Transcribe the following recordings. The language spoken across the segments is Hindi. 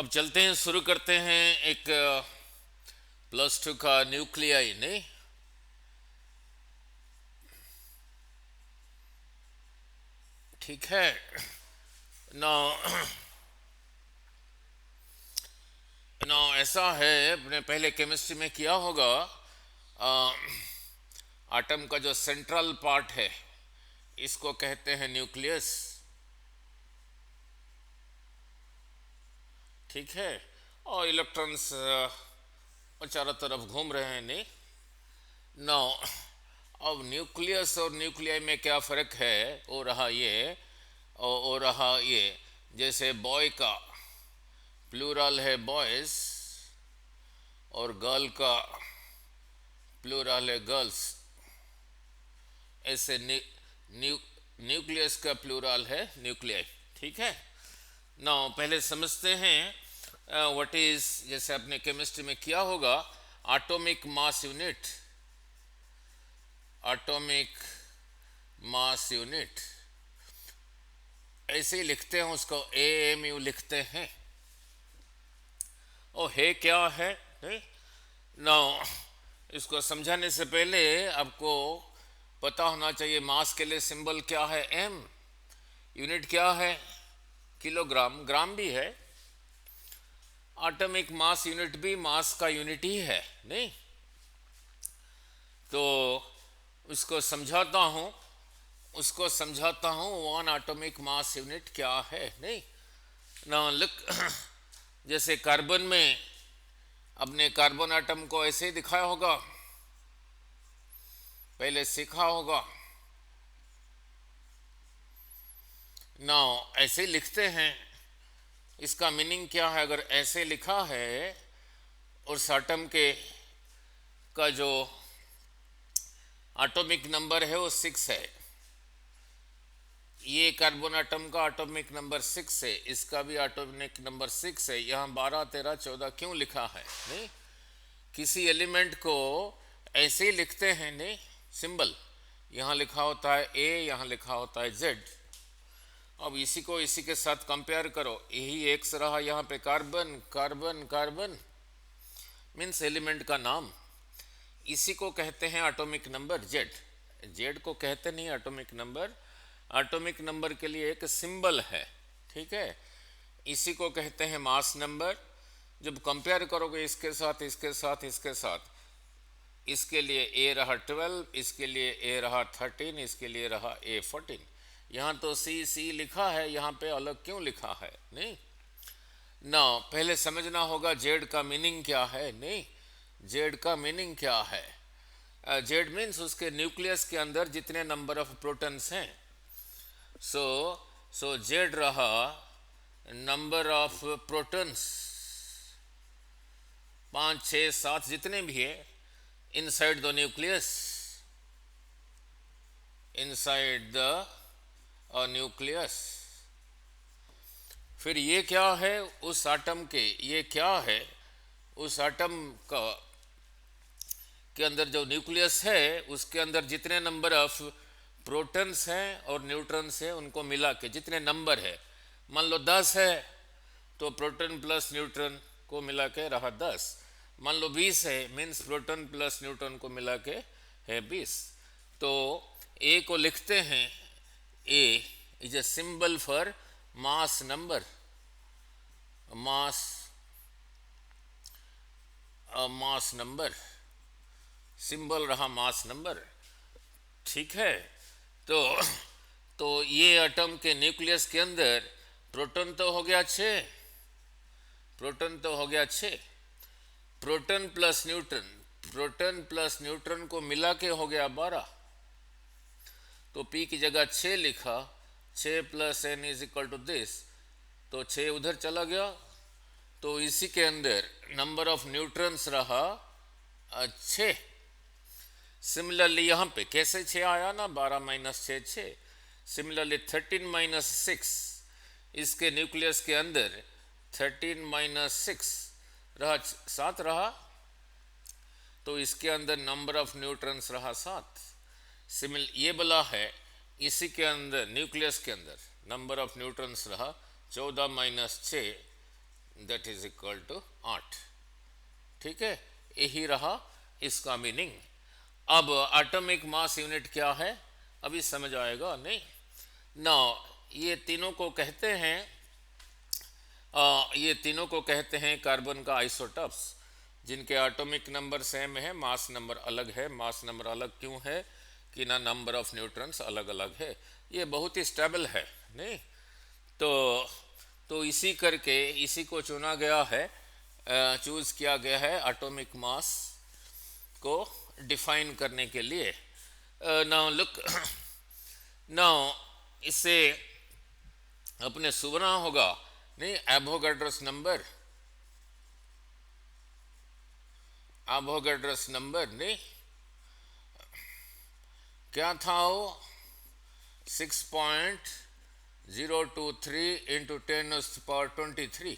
अब चलते हैं, शुरू करते हैं एक +2 का न्यूक्लियाई। नहीं, ठीक है ना। ना ऐसा है, अपने पहले केमिस्ट्री में किया होगा। आटम का जो सेंट्रल पार्ट है इसको कहते हैं न्यूक्लियस। ठीक है, और इलेक्ट्रॉन्स चारों तरफ घूम रहे हैं। नहीं, नो, अब न्यूक्लियस और न्यूक्लियाई में क्या फ़र्क है, वो रहा ये और वो रहा ये। जैसे बॉय का प्लूरल है बॉयज़ और गर्ल का प्लूरल है गर्ल्स, ऐसे न्यूक्लियस का प्लूरल है न्यूक्लियाई। ठीक है ना। पहले समझते हैं व्हाट इज, जैसे आपने केमिस्ट्री में किया होगा, atomic mass unit. Atomic mass unit ऐसे ही लिखते हैं उसको, AMU लिखते हैं। और है क्या है ना, इसको समझाने से पहले आपको पता होना चाहिए मास के लिए सिंबल क्या है, M। यूनिट क्या है, किलोग्राम। ग्राम भी है। एटॉमिक मास यूनिट भी मास का यूनिट ही है। नहीं, तो उसको समझाता हूँ वन एटॉमिक मास यूनिट क्या है। नहीं ना, लुक, जैसे कार्बन में अपने कार्बन एटम को ऐसे ही दिखाया होगा, पहले सीखा होगा ना। ऐसे लिखते हैं, इसका मीनिंग क्या है? अगर ऐसे लिखा है और एटम के का जो एटॉमिक नंबर है वो 6 है, ये कार्बन एटम का एटॉमिक नंबर 6 है, इसका भी एटॉमिक नंबर 6 है। यहाँ 12, 13, 14 क्यों लिखा है? नहीं, किसी एलिमेंट को ऐसे ही लिखते हैं। नहीं, सिंबल यहाँ लिखा होता है A, यहाँ लिखा होता है Z। अब इसी को इसी के साथ कंपेयर करो, यही X रहा, यहाँ पे carbon carbon carbon, means element का नाम। इसी को कहते हैं एटॉमिक नंबर Z। Z को कहते नहीं एटॉमिक नंबर, एटॉमिक नंबर के लिए एक सिंबल है। ठीक है, इसी को कहते हैं मास नंबर। जब कंपेयर करोगे इसके साथ इसके साथ इसके साथ, इसके लिए A रहा 12, इसके लिए A रहा 13, इसके लिए रहा A 14। यहाँ तो C लिखा है, यहाँ पे अलग क्यों लिखा है? नहीं ना, पहले समझना होगा जेड का मीनिंग क्या है। नहीं, जेड का मीनिंग क्या है? जेड मीन्स उसके न्यूक्लियस के अंदर जितने नंबर ऑफ प्रोटॉन्स हैं। सो जेड रहा नंबर ऑफ प्रोटॉन्स, 5, 6, 7 जितने भी है inside the nucleus, inside the nucleus. फिर ये क्या है उस एटम के, ये क्या है उस एटम का के अंदर जो न्यूक्लियस है उसके अंदर जितने नंबर ऑफ प्रोटॉन्स हैं और न्यूट्रॉन्स हैं उनको मिला के जितने नंबर है, मान लो 10 है तो प्रोटॉन प्लस न्यूट्रॉन को मिला के रहा 10। मान लो 20 है, मीन्स प्रोटॉन प्लस न्यूट्रॉन को मिला के है 20। तो ए को लिखते हैं, A is a symbol for mass number, mass number, symbol रहा मास नंबर। ठीक है, तो ये एटम के न्यूक्लियस के अंदर प्रोटॉन तो हो गया 6, प्रोटॉन तो हो गया 6, proton plus neutron, proton plus neutron को मिला के हो गया 12। तो P की जगह 6 लिखा, 6 plus n is equal to this, तो 6 उधर चला गया। तो इसी के अंदर नंबर ऑफ न्यूट्रॉन्स रहा 6। सिमिलरली यहाँ पे कैसे 6 आया ना, 12 माइनस 6 6। सिमिलरली 13 माइनस 6, इसके न्यूक्लियस के अंदर 13 माइनस 6 रहा 7 रहा, तो इसके अंदर नंबर ऑफ न्यूट्रॉन्स रहा 7। ये बोला है इसी के अंदर न्यूक्लियस के अंदर नंबर ऑफ न्यूट्रॉन्स रहा 14 minus 6, that is equal to 8। ठीक है, यही रहा इसका मीनिंग। अब एटॉमिक मास यूनिट क्या है अभी समझ आएगा नहीं। ना ये तीनों को कहते हैं ये तीनों को कहते हैं कार्बन का आइसोटॉप्स, जिनके एटॉमिक नंबर सेम है, मास नंबर अलग है। मास नंबर अलग क्यों है कि ना नंबर ऑफ न्यूट्रॉन्स अलग अलग है। ये बहुत ही स्टेबल है नहीं। तो इसी करके इसी को चुना गया है, चूज किया गया है एटॉमिक मास को डिफाइन करने के लिए। नाउ लुक नाउ इससे अपने सुना होगा नहीं, एवोगाड्रोस नंबर नहीं क्या था वो 6.023 इंटू 10⁻23।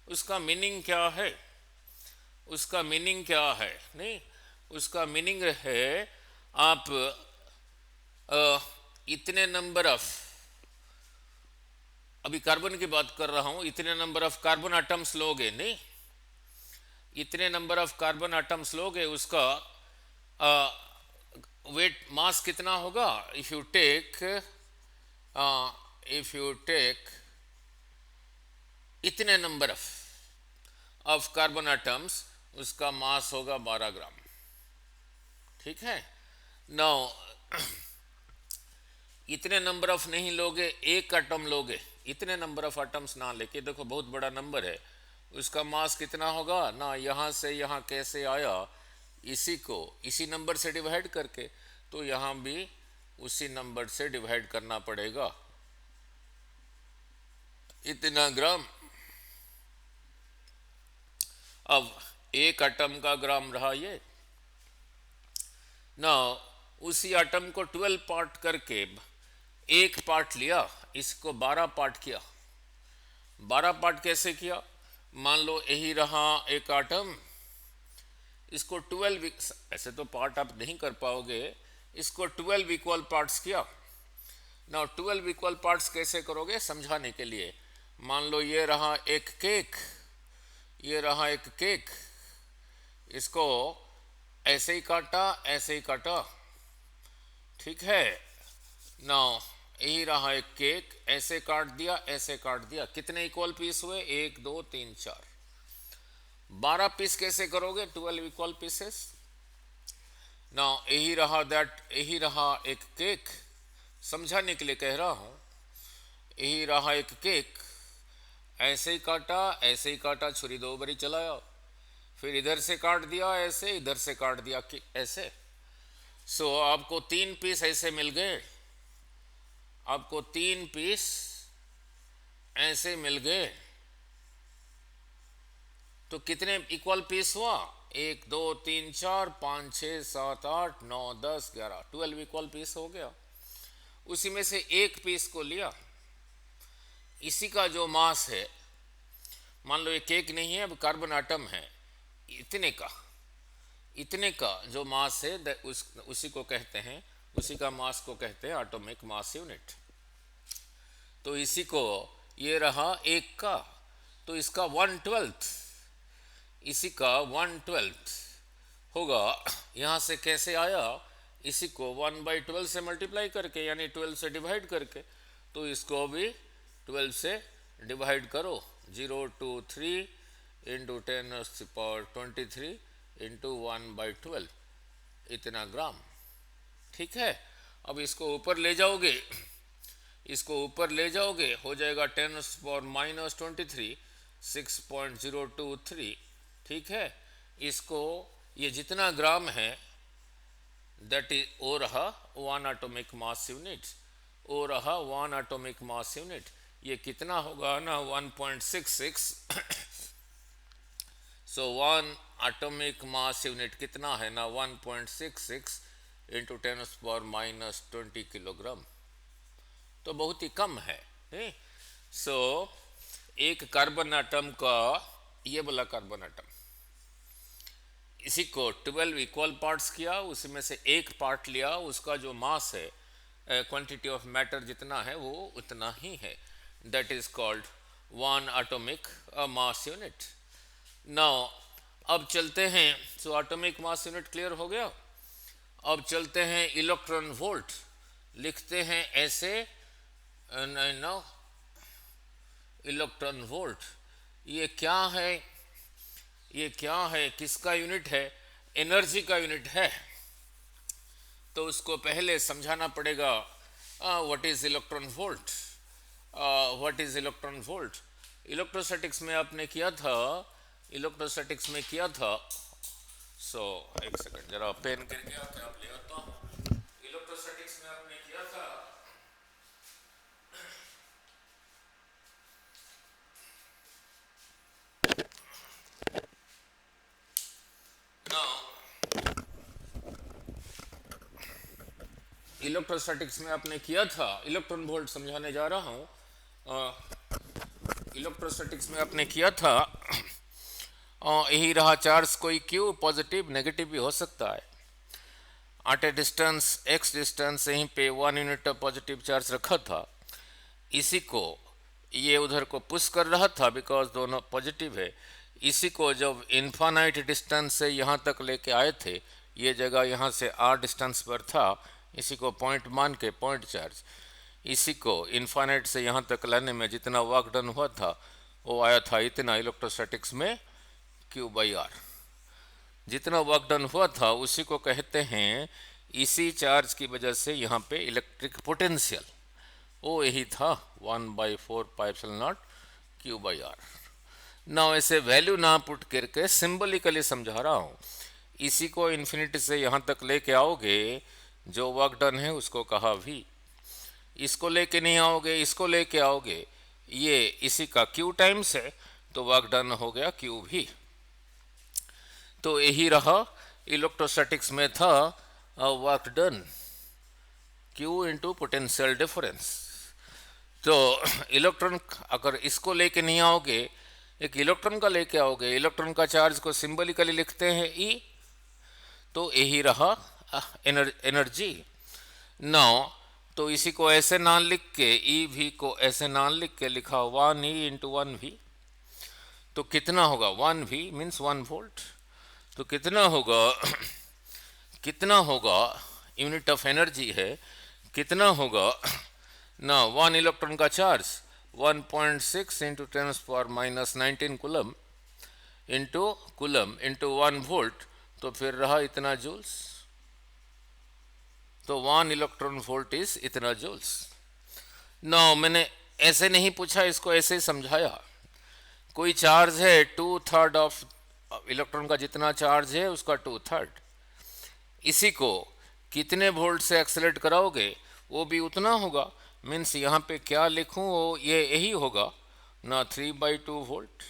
उसका मीनिंग क्या है? नहीं, उसका मीनिंग है आप इतने नंबर ऑफ, अभी कार्बन की बात कर रहा हूं, इतने नंबर ऑफ कार्बन एटम्स लोगे नहीं, इतने नंबर ऑफ कार्बन एटम्स लोगे, उसका वेट मास कितना होगा? इफ यू टेक इतने नंबर ऑफ कार्बन एटम्स, उसका मास होगा 12 ग्राम। ठीक है। नाउ इतने नंबर ऑफ नहीं लोगे, एक एटम लोगे, इतने नंबर ऑफ एटम्स ना लेके, देखो बहुत बड़ा नंबर है, उसका मास कितना होगा ना, यहां से यहां कैसे आया, इसी नंबर से डिवाइड करके, तो यहां भी उसी नंबर से डिवाइड करना पड़ेगा, इतना ग्राम। अब एक एटम का ग्राम रहा ये ना, उसी एटम को 12 पार्ट करके एक पार्ट लिया, इसको 12 पार्ट किया। 12 पार्ट कैसे किया? मान लो यही रहा एक एटम, इसको 12, ऐसे तो पार्ट आप नहीं कर पाओगे, इसको 12 इक्वल पार्ट्स किया ना। 12 इक्वल पार्ट्स कैसे करोगे समझाने के लिए, मान लो ये रहा एक केक, ये रहा एक केक, इसको ऐसे ही काटा, ऐसे ही काटा, ठीक है ना। यही रहा एक केक, ऐसे काट दिया, ऐसे काट दिया, कितने इक्वल पीस हुए? 1 2 3 4, 12 पीस कैसे करोगे? 12 इक्वल पीसेस ना। यही रहा एक केक, समझाने के लिए कह रहा हूं। यही रहा एक केक, ऐसे ही काटा, ऐसे ही काटा, छुरी 2 बारी चलाया, फिर इधर से काट दिया ऐसे, इधर से काट दिया ऐसे। सो आपको 3 पीस ऐसे मिल गए, आपको 3 पीस ऐसे मिल गए, तो कितने इक्वल पीस हुआ? 1 2 3 4 5 6 7 8 9 10 11, 12 इक्वल पीस हो गया। उसी में से एक पीस को लिया, इसी का जो मास है, मान लो ये केक नहीं है, अब कार्बन आटम है, इतने का जो मास है उसी को कहते हैं, उसी का मास को कहते हैं एटॉमिक मास यूनिट। तो इसी को, ये रहा एक का, तो इसका 1/12, इसी का 1/12 होगा। यहां से कैसे आया? इसी को 1/12 से मल्टीप्लाई करके, यानी 12 से डिवाइड करके, तो इसको भी 12 से डिवाइड करो। 0 2 3 इंटू 10⁻23 इंटू 1/12, इतना ग्राम। ठीक है। अब इसको ऊपर ले जाओगे, हो जाएगा 10⁻23 6.023। ठीक है। इसको, ये जितना ग्राम है, दैट इज ओ रहा 1 एटॉमिक मास यूनिट, ओ रहा 1 एटॉमिक मास यूनिट। ये कितना होगा ना, 1.66। सो 1 एटॉमिक मास यूनिट कितना है ना, 1.66 इंटू 10⁻20 किलोग्राम, तो बहुत ही कम है। सो एक कार्बन एटम का, ये वाला कार्बन एटम, इसी को 12 इक्वल पार्ट्स किया, उसमें से एक पार्ट लिया, उसका जो मास है, क्वांटिटी ऑफ मैटर जितना है वो उतना ही है, that is called one atomic mass unit. Now अब चलते हैं, so atomic mass unit clear हो गया। अब चलते हैं इलेक्ट्रॉन वोल्ट, लिखते हैं ऐसे। नो इलेक्ट्रॉन वोल्ट, ये क्या है, ये क्या है, किसका यूनिट है? एनर्जी का यूनिट है। तो उसको पहले समझाना पड़ेगा what is electron volt. What is electron volt? Electrostatics में आपने किया था, इलेक्ट्रोस्टैटिक्स में किया था। सो एक सेकंड, जरा पेन करके आते आप ले आता हूँ। इलेक्ट्रोस्टैटिक्स में आपने किया था, इलेक्ट्रोस्टैटिक्स में आपने किया था, इलेक्ट्रॉन वोल्ट समझाने जा रहा हूँ। इलेक्ट्रोस्टैटिक्स में आपने किया था, यही रहा चार्ज, कोई क्यू पॉजिटिव नेगेटिव भी हो सकता है। At a distance X distance यहीं पे 1 यूनिट ऑफ पॉजिटिव चार्ज रखा था, इसी को ये उधर को पुश कर रहा था बिकॉज दोनों पॉजिटिव है। इसी को जब इन्फानाइट डिस्टेंस से यहाँ तक लेके आए थे, ये जगह यहाँ से r डिस्टेंस पर था, इसी को पॉइंट मान के पॉइंट चार्ज, इसी को इन्फानाइट से यहाँ तक लाने में जितना वर्क डन हुआ था वो आया था इतना इलेक्ट्रोस्टैटिक्स में Q/R। जितना वर्क डन हुआ था उसी को कहते हैं, इसी चार्ज की वजह से यहाँ पे इलेक्ट्रिक पोटेंशियल वो यही था 1/4πε0 Q/R। ना ऐसे वैल्यू ना पुट करके सिंबलिकली समझा रहा हूँ। इसी को इन्फिनिटी से यहाँ तक लेके आओगे, जो वर्क डन है उसको कहा V। इसको लेके नहीं आओगे, इसको लेके आओगे, ये इसी का Q टाइम्स है, तो वर्क डन हो गया QV। तो यही रहा इलेक्ट्रोस्टैटिक्स में था work done Q into potential difference. तो इलेक्ट्रॉन अगर इसको लेके नहीं आओगे, एक इलेक्ट्रॉन का लेके आओगे, इलेक्ट्रॉन का चार्ज को सिंबलिकली लिखते हैं E, तो यही रहा एनर्जी। नाउ तो इसी को ऐसे नाम लिख के, EV को ऐसे नाम लिख के लिखा 1E इंटू 1V, तो कितना होगा 1V मीन्स 1 वोल्ट। तो कितना होगा कितना होगा, यूनिट ऑफ एनर्जी है, कितना होगा ना 1 इलेक्ट्रॉन का charge 1.6 into 10⁻⁻19 coulomb into 1 volt, तो फिर रहा इतना जूल्स। तो 1 इलेक्ट्रॉन वोल्ट इज इतना जूल्स। ना मैंने ऐसे नहीं पूछा, इसको ऐसे ही समझाया। कोई चार्ज है 2/3 ऑफ इलेक्ट्रॉन का जितना चार्ज है उसका 2/3, इसी को कितने वोल्ट से एक्सेलरेट कराओगे वो भी उतना होगा। मीन्स यहाँ पे क्या लिखूँ वो ये यही होगा ना, 3/2 volt.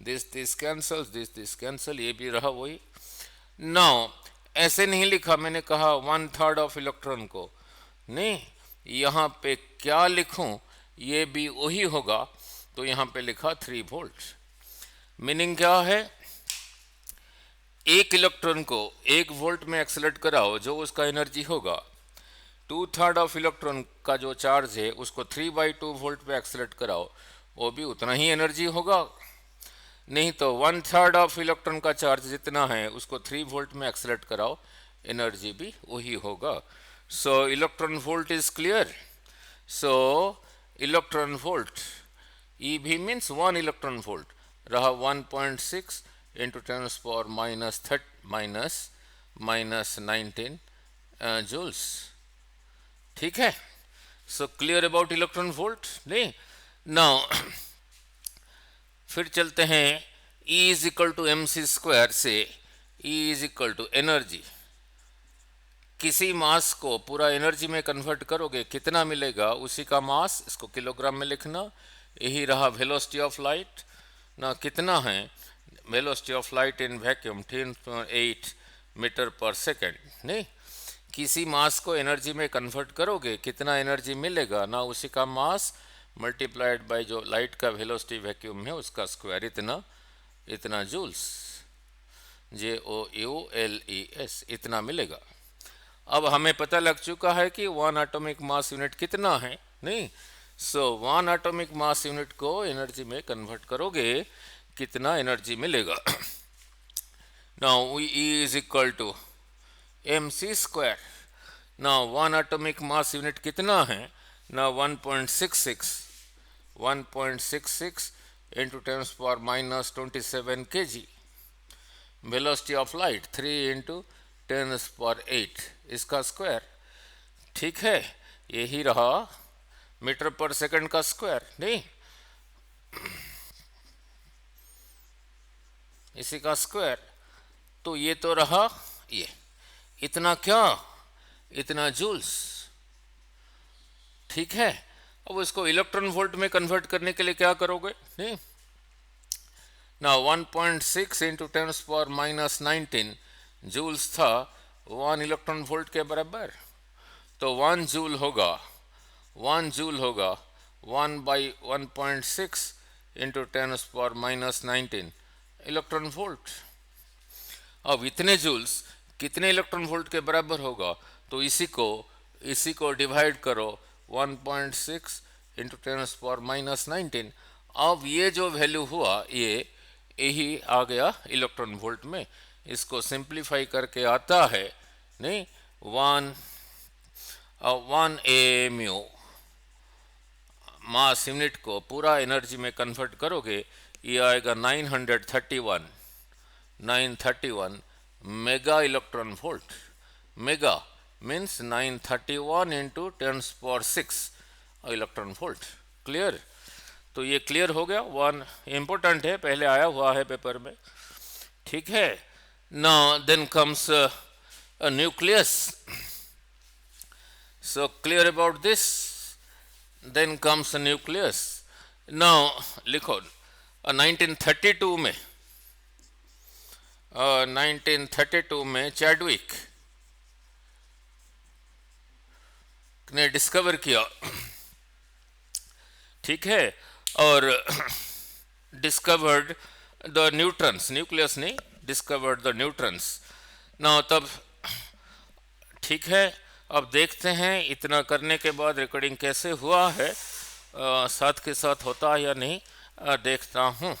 This cancels, this cancel, ये भी रहा वही। नाउ ऐसे नहीं लिखा, मैंने कहा 1/3 ऑफ इलेक्ट्रॉन को नहीं, यहाँ पे क्या लिखूं ये भी वही होगा, तो यहाँ पे लिखा 3 वोल्ट। मीनिंग क्या है, एक इलेक्ट्रॉन को 1 वोल्ट में एक्सेलरेट कराओ, जो उसका एनर्जी होगा 2/3 ऑफ इलेक्ट्रॉन का जो चार्ज है उसको 3/2 वोल्ट पे एक्सेलरेट कराओ, वो भी उतना ही एनर्जी होगा। नहीं तो 1/3 ऑफ इलेक्ट्रॉन का चार्ज जितना है उसको 3 वोल्ट में एक्सेलरेट कराओ, एनर्जी भी वही होगा। सो electron volt is clear. So electron volt EV means 1 electron volt रहा 1.6 इंटू 10⁻⁻19 जूल्स। ठीक है, so clear about electron volt. नहीं नाउ फिर चलते हैं E is equal to mc² से E is equal to energy. किसी मास को पूरा एनर्जी में कन्वर्ट करोगे कितना मिलेगा, उसी का मास, इसको किलोग्राम में लिखना। यही रहा वेलोसिटी ऑफ लाइट ना, कितना है velocity of light in vacuum 10.8 metre per second. नहीं, किसी मास को एनर्जी में कन्वर्ट करोगे कितना एनर्जी मिलेगा ना, उसी का मास मल्टीप्लाइड बाय जो लाइट का वेलोसिटी वैक्यूम है उसका स्क्वायर, इतना जूल्स, JOULES इतना मिलेगा। अब हमें पता लग चुका है कि 1 एटॉमिक मास यूनिट कितना है। नहीं, सो 1 एटॉमिक मास यूनिट को एनर्जी में कन्वर्ट करोगे कितना एनर्जी मिलेगा? Now E is equal to mc²। Now 1 atomic mass unit कितना है? Now 1.66 into 10⁻⁻27 kg। Velocity of light 3 into 10⁸ इसका स्क्वायर। ठीक है, यही रहा मीटर पर सेकंड का स्क्वायर, नहीं इसी का स्क्वायर। तो ये तो रहा ये इतना, क्या इतना जूल्स। ठीक है, अब इसको इलेक्ट्रॉन वोल्ट में कन्वर्ट करने के लिए क्या करोगे? नहीं ना 1.6 into 10⁻⁻19 जूल्स था 1 इलेक्ट्रॉन वोल्ट के बराबर। तो 1 जूल होगा 1/1.6 into 10⁻⁻19 इलेक्ट्रॉन वोल्ट। अब इतने जूल्स कितने इलेक्ट्रॉन वोल्ट के बराबर होगा? तो इसी को डिवाइड करो 1.6 into 10⁻⁻19। अब ये जो वैल्यू हुआ ये यही आ गया इलेक्ट्रॉन वोल्ट में। इसको सिंप्लीफाई करके आता है नहीं 1 AMU मास यूनिट को पूरा एनर्जी में कन्वर्ट करोगे ये आएगा 931 mega electron volt. Mega means 931 into 10⁻6 electron volt. Clear? तो ये क्लियर हो गया। 1 इम्पोर्टेंट है, पहले आया हुआ है पेपर में। ठीक है, now then comes a nucleus. So clear about this. Then comes a nucleus. Now लिखो 1932 में चैडविक ने डिस्कवर किया। ठीक है, और डिस्कवर्ड द न्यूट्रॉन्स, न्यूक्लियस नहीं, डिस्कवर्ड द न्यूट्रॉन्स। ना तब ठीक है, अब देखते हैं इतना करने के बाद रिकॉर्डिंग कैसे हुआ है, साथ के साथ होता है या नहीं देखता हूँ।